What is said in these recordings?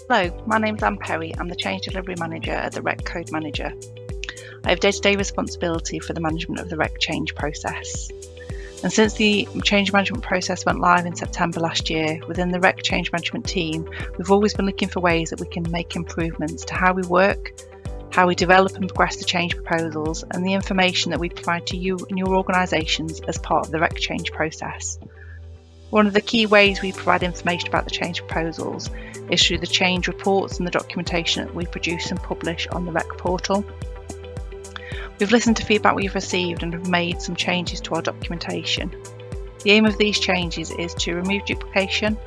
Hello, my name's Anne Perry. I'm the Change Delivery Manager at the REC Code Manager. I have day-to-day responsibility for the management of the REC change process. And since the change management process went live in September last year, within the REC change management team, we've always been looking for ways that we can make improvements to how we work, how we develop and progress the change proposals, and the information that we provide to you and your organisations as part of the REC change process. One of the key ways we provide information about the change proposals is through the change reports and the documentation that we produce and publish on the REC portal. We've listened to feedback we've received and have made some changes to our documentation. The aim of these changes is to remove duplication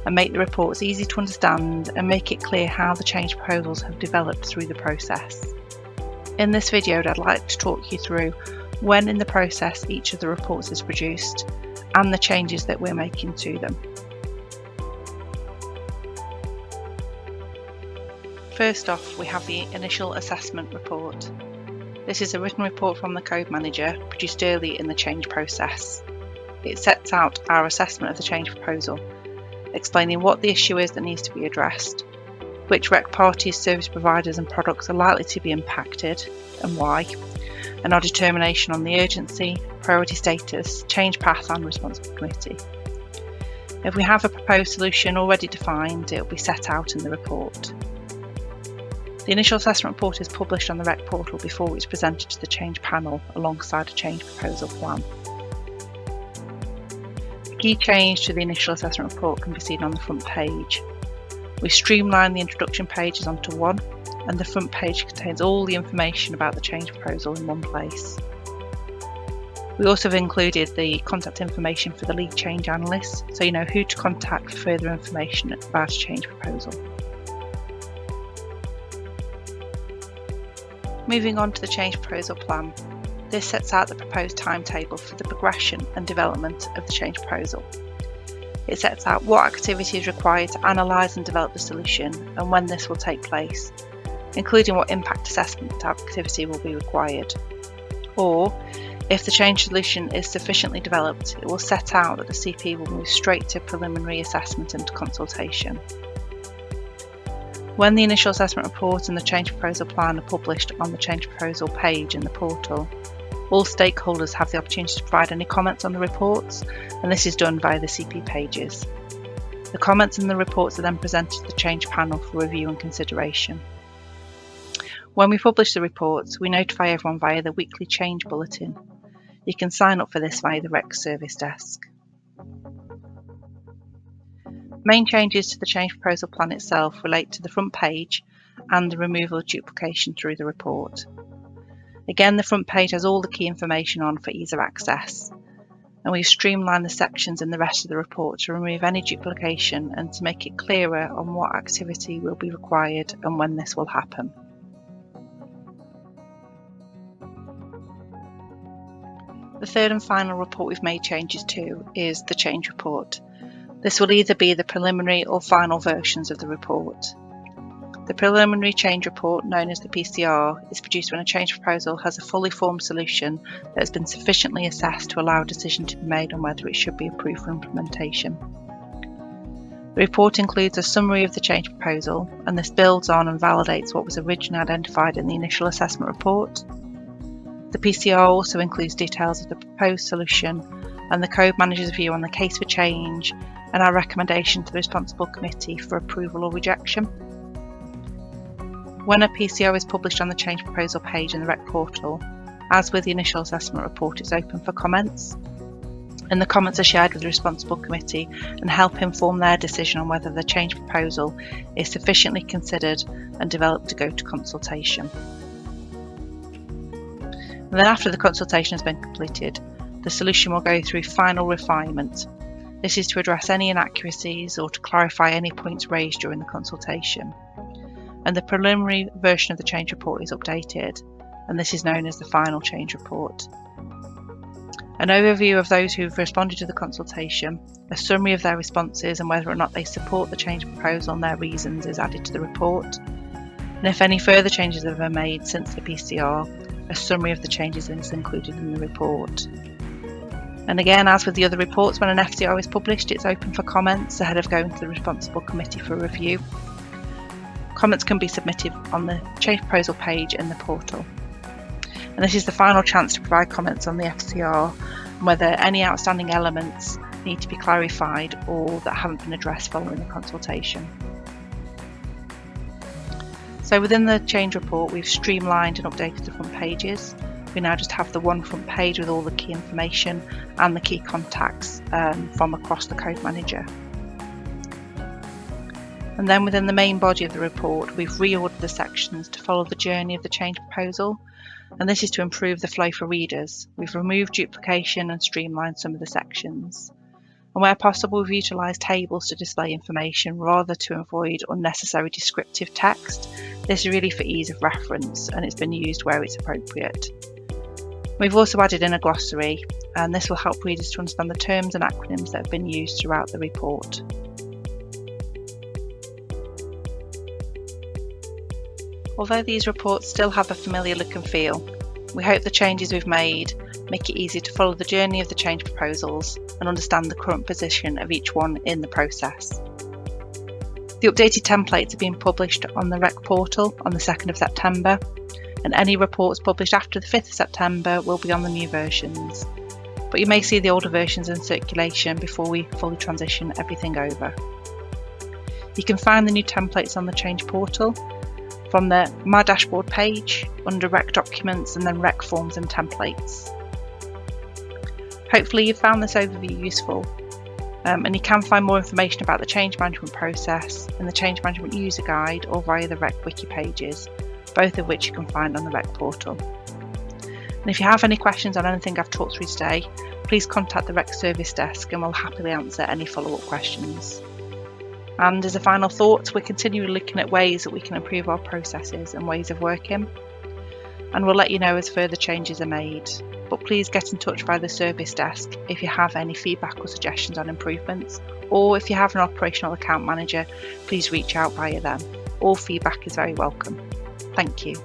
and make the reports easy to understand and make it clear how the change proposals have developed through the process. In this video, I'd like to talk you through when in the process each of the reports is produced and the changes that we're making to them. First off, we have the initial assessment report. This is a written report from the Code Manager produced early in the change process. It sets out our assessment of the change proposal, explaining what the issue is that needs to be addressed, which REC parties, service providers and products are likely to be impacted and why, and our determination on the urgency, priority status, change path and responsible committee. If we have a proposed solution already defined, it will be set out in the report. The initial assessment report is published on the REC portal before it's presented to the change panel alongside a change proposal plan. The key change to the initial assessment report can be seen on the front page. We streamline the introduction pages onto one, and the front page contains all the information about the change proposal in one place. We also have included the contact information for the lead change analyst, so you know who to contact for further information about a change proposal. Moving on to the change proposal plan. This sets out the proposed timetable for the progression and development of the change proposal. It sets out what activity is required to analyse and develop the solution and when this will take place, including what impact assessment activity will be required. Or, if the change solution is sufficiently developed, it will set out that the CP will move straight to preliminary assessment and consultation. When the initial assessment report and the change proposal plan are published on the change proposal page in the portal, all stakeholders have the opportunity to provide any comments on the reports, and this is done via the CP pages. The comments and the reports are then presented to the change panel for review and consideration. When we publish the reports, we notify everyone via the weekly change bulletin. You can sign up for this via the REC service desk. Main changes to the change proposal plan itself relate to the front page and the removal of duplication through the report. Again, the front page has all the key information on for ease of access, and we've streamlined the sections in the rest of the report to remove any duplication and to make it clearer on what activity will be required and when this will happen. The third and final report we've made changes to is the change report. This will either be the preliminary or final versions of the report. The preliminary change report, known as the PCR, is produced when a change proposal has a fully formed solution that has been sufficiently assessed to allow a decision to be made on whether it should be approved for implementation. The report includes a summary of the change proposal, and this builds on and validates what was originally identified in the initial assessment report. The PCR also includes details of the proposed solution and the Code Manager's view on the case for change and our recommendation to the responsible committee for approval or rejection. When a PCO is published on the change proposal page in the REC portal, as with the initial assessment report, it's open for comments, and the comments are shared with the responsible committee and help inform their decision on whether the change proposal is sufficiently considered and developed to go to consultation. And then after the consultation has been completed, the solution will go through final refinement. This is to address any inaccuracies or to clarify any points raised during the consultation. And the preliminary version of the change report is updated, and this is known as the final change report. An overview of those who've responded to the consultation, a summary of their responses and whether or not they support the change proposal and their reasons is added to the report. And if any further changes have been made since the PCR, a summary of the changes is included in the report. And again, as with the other reports, when an FCR is published, it's open for comments ahead of going to the responsible committee for review. Comments can be submitted on the change proposal page in the portal. And this is the final chance to provide comments on the FCR and whether any outstanding elements need to be clarified or that haven't been addressed following the consultation. So within the change report, we've streamlined and updated the front pages. We now just have the one front page with all the key information and the key contacts from across the code manager. And then within the main body of the report, we've reordered the sections to follow the journey of the change proposal. And this is to improve the flow for readers. We've removed duplication and streamlined some of the sections. And where possible, we've utilised tables to display information rather to avoid unnecessary descriptive text. This is really for ease of reference, and it's been used where it's appropriate. We've also added in a glossary, and this will help readers to understand the terms and acronyms that have been used throughout the report. Although these reports still have a familiar look and feel, we hope the changes we've made make it easier to follow the journey of the change proposals and understand the current position of each one in the process. The updated templates are being published on the REC portal on the 2nd of September, and any reports published after the 5th of September will be on the new versions. But you may see the older versions in circulation before we fully transition everything over. You can find the new templates on the change portal from the My Dashboard page under REC Documents and then REC Forms and Templates. Hopefully you've found this overview useful, and you can find more information about the change management process in the Change Management User Guide or via the REC Wiki pages, both of which you can find on the REC portal. And if you have any questions on anything I've talked through today, please contact the REC Service Desk and we'll happily answer any follow-up questions. And as a final thought, we're continually looking at ways that we can improve our processes and ways of working, and we'll let you know as further changes are made. But please get in touch via the service desk if you have any feedback or suggestions on improvements, or if you have an operational account manager, please reach out via them. All feedback is very welcome. Thank you.